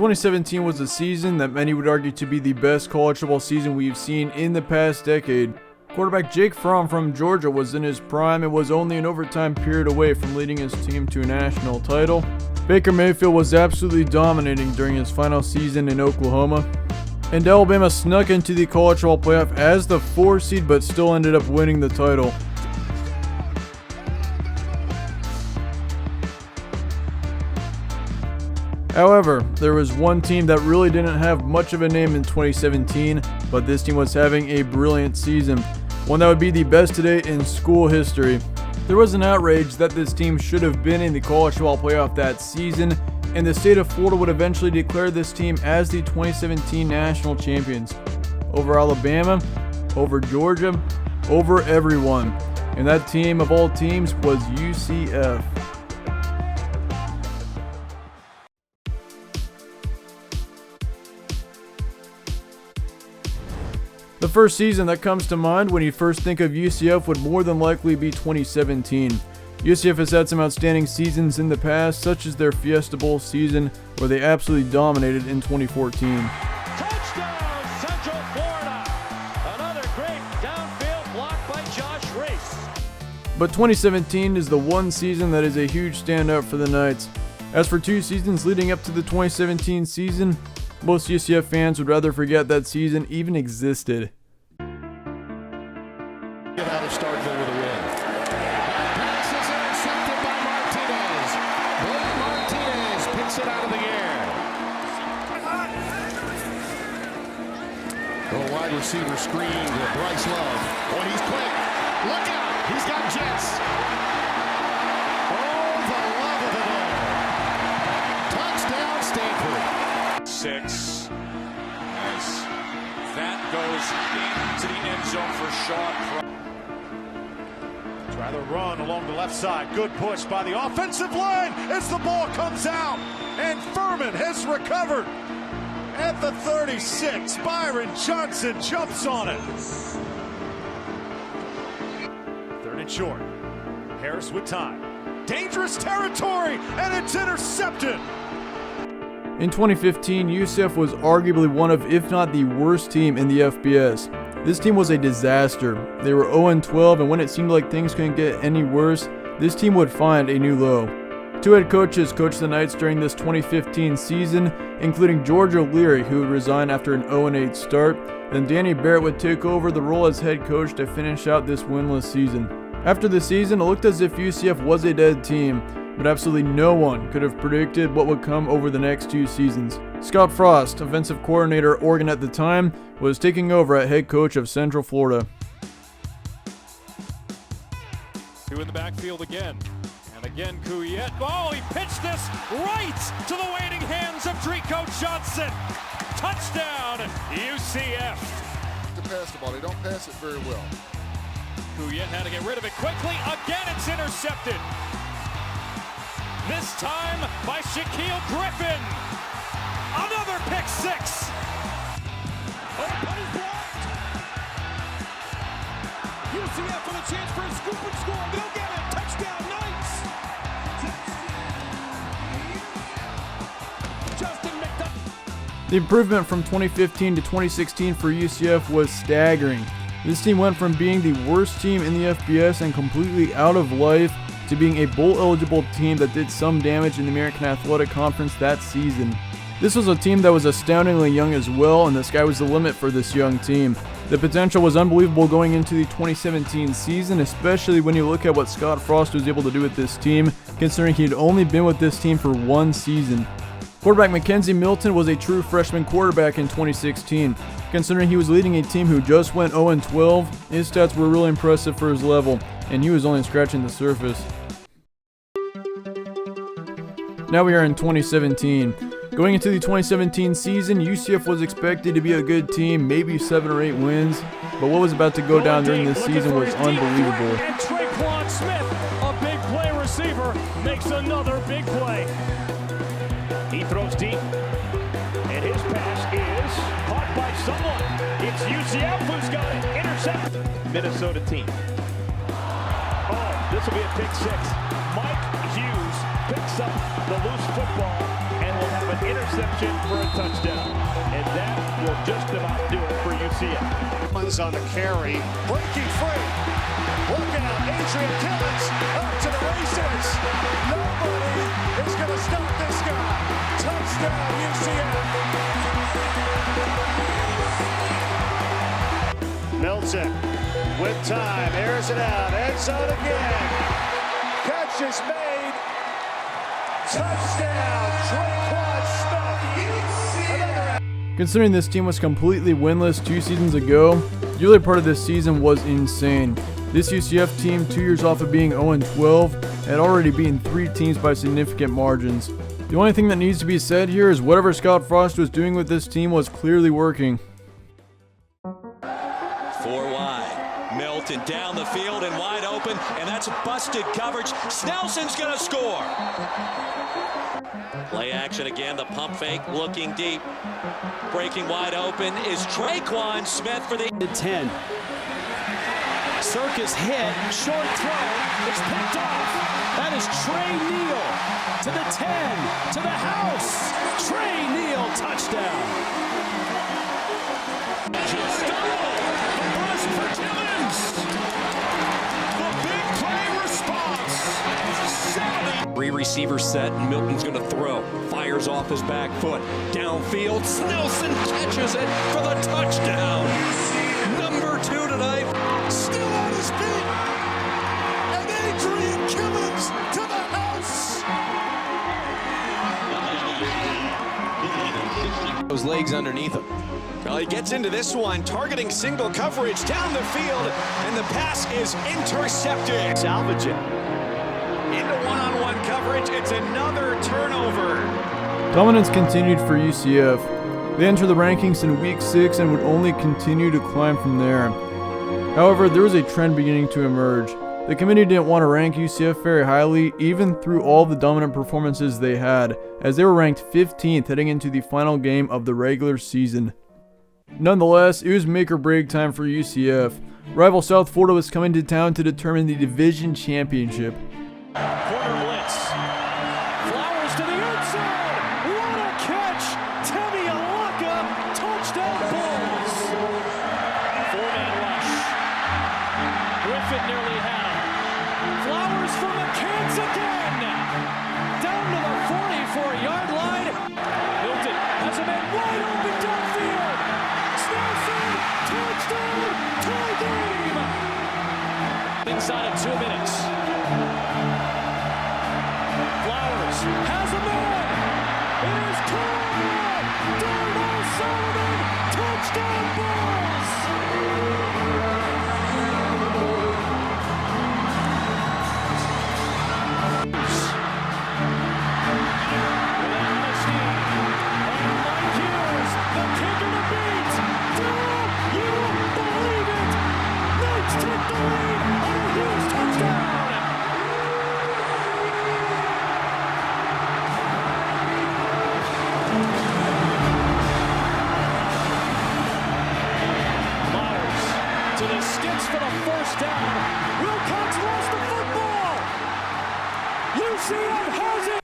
2017 was a season that many would argue to be the best college football season we've seen in the past decade. Quarterback Jake Fromm from Georgia was in his prime and was only an overtime period away from leading his team to a national title. Baker Mayfield was absolutely dominating during his final season in Oklahoma. And Alabama snuck into the college football playoff as the 4 seed but still ended up winning the title. However, there was one team that really didn't have much of a name in 2017, but this team was having a brilliant season, one that would be the best to date in school history. There was an outrage that this team should have been in the college football playoff that season, and the state of Florida would eventually declare this team as the 2017 national champions. Over Alabama, over Georgia, over everyone. And that team of all teams was UCF. The first season that comes to mind when you first think of UCF would more than likely be 2017. UCF has had some outstanding seasons in the past, such as their Fiesta Bowl season, where they absolutely dominated in 2014. Touchdown, Central Florida! Another great downfield block by Josh Reese. But 2017 is the one season that is a huge standout for the Knights. As for 2 seasons leading up to the 2017 season, most UCF fans would rather forget that season even existed. Get out of Starkville with a win. Pass is intercepted by Martinez. Blake Martinez picks it out of the air. The wide receiver screen to Bryce Love. Oh, he's quick. Look out. He's got jets. Oh, the love of it all. Touchdown, Stanford. 6 as that goes into the end zone for Shaw. Try the run along the left side. Good push by the offensive line as the ball comes out. And Furman has recovered at the 36. Byron Johnson jumps on it. 3rd and short. Harris with time. Dangerous territory, and it's intercepted. In 2015, UCF was arguably one of, if not the worst team in the FBS. This team was a disaster. They were 0-12, and when it seemed like things couldn't get any worse, this team would find a new low. 2 head coaches coached the Knights during this 2015 season, including George O'Leary, who would resign after an 0-8 start. Then Danny Barrett would take over the role as head coach to finish out this winless season. After the season, it looked as if UCF was a dead team, but absolutely no one could have predicted what would come over the next 2 seasons. Scott Frost, offensive coordinator at Oregon at the time, was taking over at head coach of Central Florida. 2 in the backfield again. And again, Couillette. Oh, he pitched this right to the waiting hands of Drico Johnson. Touchdown, UCF. To pass the ball, they don't pass it very well. Couillette had to get rid of it quickly. Again, it's intercepted. This time by Shaquille Griffin. Another pick 6. Oh, punt is blocked. UCF with a chance for a scoop and score. They'll get it. Touchdown, Knights. Justin McDuffie. The improvement from 2015 to 2016 for UCF was staggering. This team went from being the worst team in the FBS and completely out of life to being a bowl-eligible team that did some damage in the American Athletic Conference that season. This was a team that was astoundingly young as well, and the sky was the limit for this young team. The potential was unbelievable going into the 2017 season, especially when you look at what Scott Frost was able to do with this team, considering he'd only been with this team for 1 season. Quarterback Mackenzie Milton was a true freshman quarterback in 2016. Considering he was leading a team who just went 0-12, his stats were really impressive for his level, and he was only scratching the surface. Now we are in 2017. Going into the 2017 season, UCF was expected to be a good team, maybe 7 or 8 wins, but what was about to go down during this season was unbelievable. And Traquan Smith, a big play receiver, makes another big play. He throws deep, and his pass is caught by someone. It's UCF who's got it. Intercept. Minnesota team. Oh, this will be a pick 6. Mike Hughes picks up the loose football and will have an interception. reception for a touchdown. And that will just about do it for UCF. Runs on the carry, breaking free. Look out, Adrian Killens up to the races. Nobody is going to stop this guy. Touchdown, UCF. Milton with time, airs it out, end zone again. Catch is made. Touchdown, Traquan Smith. Considering this team was completely winless 2 seasons ago, the early part of this season was insane. This UCF team, 2 years off of being 0-12, had already beaten 3 teams by significant margins. The only thing that needs to be said here is whatever Scott Frost was doing with this team was clearly working. 4 wide. Milton down the field and wide open, and that's busted coverage. Snelson's going to score. Play action again, the pump fake, looking deep. Breaking wide open is Traquan Smith for the 10. Circus hit, short throw, it's picked off. That is Trey Neal to the 10, to the house. Trey Neal, touchdown. Three receiver set, and Milton's going to throw. Fires off his back foot. Downfield, Snelson catches it for the touchdown. Number 2 tonight. Still on his feet. And Adrian Killens to the house. Those legs underneath him. Well, he gets into this one, targeting single coverage down the field, and the pass is intercepted. Salvage it. Into one-on-one coverage, it's another turnover. Dominance continued for UCF. They entered the rankings in week 6 and would only continue to climb from there. However, there was a trend beginning to emerge. The committee didn't want to rank UCF very highly, even through all the dominant performances they had, as they were ranked 15th heading into the final game of the regular season. Nonetheless, it was make or break time for UCF. Rival South Florida was coming to town to determine the division championship. Corner blitz. Flowers to the inside. What a catch. Temi Alaka. Touchdown Bulls. 4-man rush. Griffin nearly had him. Flowers from the Cans again. Down to the 44-yard line. Milton has a man wide open downfield. Snelson. Touchdown. Tie game. Inside of 2 minutes. Has a man! It is caught! Darnell Sullivan! Touchdown Bulls! With honesty, and Mike Hughes, the kicker to beat! Do you believe it? Knights take the lead on a Hughes touchdown! To the sticks for the first down. Wilcox lost the football. UCF has it.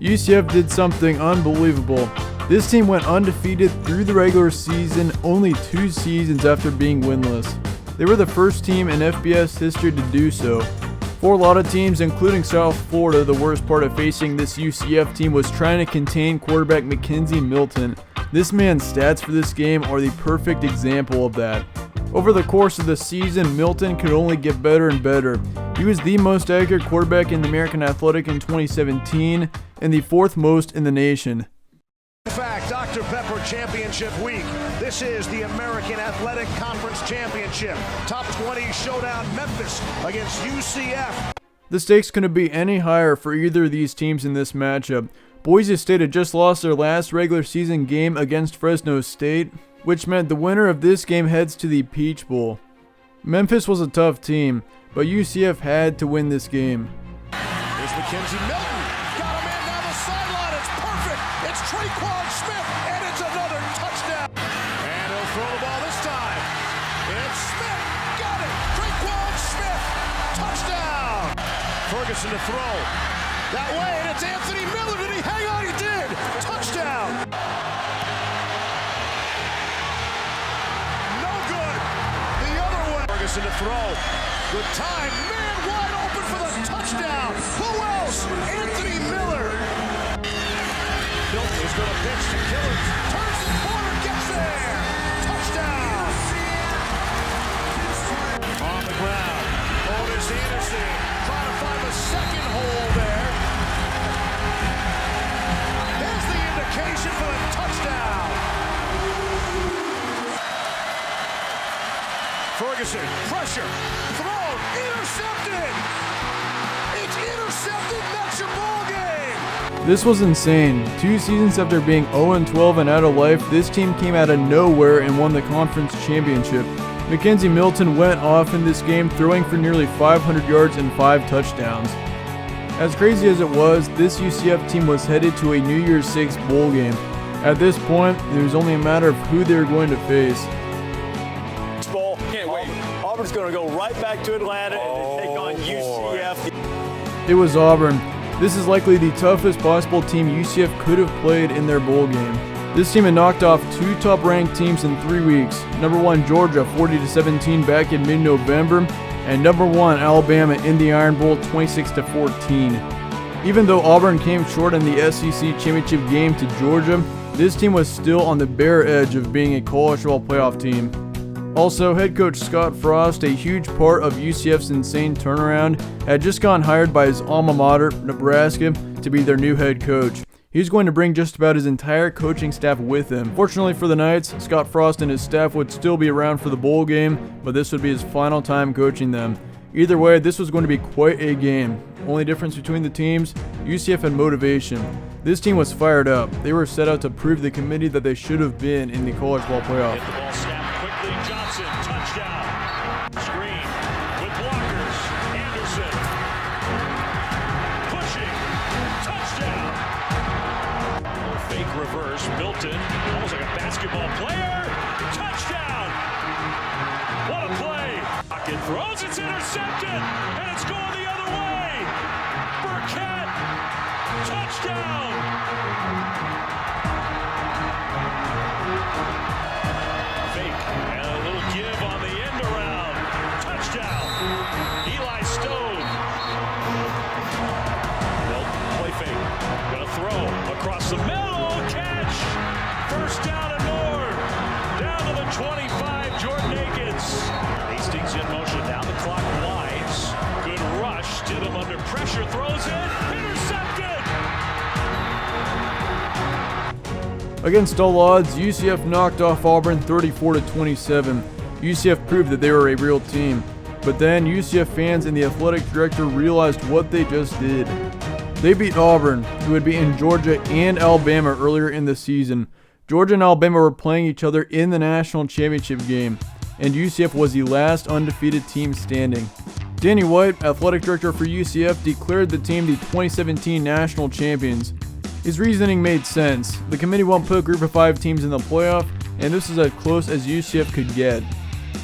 UCF did something unbelievable. This team went undefeated through the regular season only 2 seasons after being winless. They were the first team in FBS history to do so. For a lot of teams, including South Florida, the worst part of facing this UCF team was trying to contain quarterback McKenzie Milton. This man's stats for this game are the perfect example of that. Over the course of the season, Milton could only get better and better. He was the most accurate quarterback in the American Athletic in 2017 and the 4th most in the nation. In fact, Dr. Pepper Championship Week. This is the American Athletic Conference Championship. Top 20 showdown, Memphis against UCF. The stakes couldn't be any higher for either of these teams in this matchup. Boise State had just lost their last regular season game against Fresno State, which meant the winner of this game heads to the Peach Bowl. Memphis was a tough team, but UCF had to win this game. Here's McKenzie Milton. Got a man down the sideline. It's perfect. It's Traquan Smith, and it's another touchdown. And he'll throw the ball this time. It's Smith. Got it. Traquan Smith. Touchdown. Ferguson to throw. That way, and it's Anthony Miller. Did he hang on? He did. Touchdown. throw. Good time. Man wide open for the touchdown. Who else? Anthony Miller. Milton is going to pitch to Killers. Turns the corner, gets there. Touchdown. On the ground. Otis Anderson trying to find a second hole there. There's the indication for the touchdown. Ferguson, pressure, thrown, intercepted. It's intercepted, that's your ball game. This was insane. 2 seasons after being 0-12 and out of life, this team came out of nowhere and won the conference championship. Mackenzie Milton went off in this game, throwing for nearly 500 yards and 5 touchdowns. As crazy as it was, this UCF team was headed to a New Year's Six bowl game. At this point, it was only a matter of who they were going to face. Can't wait. Auburn's going to go right back to Atlanta and take on UCF. It was Auburn. This is likely the toughest possible team UCF could have played in their bowl game. This team had knocked off 2 top-ranked teams in 3 weeks. Number 1 Georgia 40-17 back in mid-November, and number 1 Alabama in the Iron Bowl 26-14. Even though Auburn came short in the SEC championship game to Georgia, this team was still on the bare edge of being a college football playoff team. Also, head coach Scott Frost, a huge part of UCF's insane turnaround, had just gotten hired by his alma mater, Nebraska, to be their new head coach. He's going to bring just about his entire coaching staff with him. Fortunately for the Knights, Scott Frost and his staff would still be around for the bowl game, but this would be his final time coaching them. Either way, this was going to be quite a game. Only difference between the teams, UCF had motivation. This team was fired up. They were set out to prove the committee that they should have been in the college ball playoff. Hit the ball snapped quickly. Johnson, touchdown. Screen with blockers. Anderson. Pushing. Touchdown. Fake reverse. Milton. Almost like a basketball player. Touchdown. What a play. Pocket throws. It's intercepted. And it's going the other way. Burkett. Touchdown. Fake. And a little give on the end around. Touchdown. Eli Stone. Nope. Play fake. Gonna throw across the middle. Catch. First down and more. Down to the 25. Jordan Akins. Hastings in motion. Down the clock winds. Good rush. Did him under pressure. Throws it. Intercepted. Against all odds, UCF knocked off Auburn 34-27. UCF proved that they were a real team. But then UCF fans and the athletic director realized what they just did. They beat Auburn, who had beaten Georgia and Alabama earlier in the season. Georgia and Alabama were playing each other in the national championship game, and UCF was the last undefeated team standing. Danny White, athletic director for UCF, declared the team the 2017 national champions. His reasoning made sense. The committee won't put a group of 5 teams in the playoff, and this is as close as UCF could get.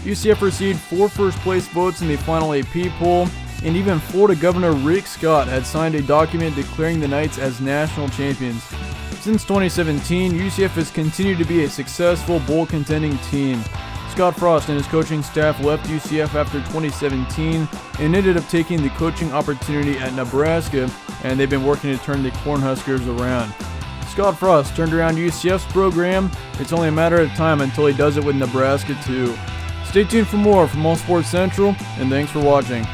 UCF received 4 first-place votes in the final AP poll, and even Florida Governor Rick Scott had signed a document declaring the Knights as national champions. Since 2017, UCF has continued to be a successful bowl-contending team. Scott Frost and his coaching staff left UCF after 2017 and ended up taking the coaching opportunity at Nebraska, and they've been working to turn the Cornhuskers around. Scott Frost turned around UCF's program. It's only a matter of time until he does it with Nebraska too. Stay tuned for more from All Sports Central, and thanks for watching.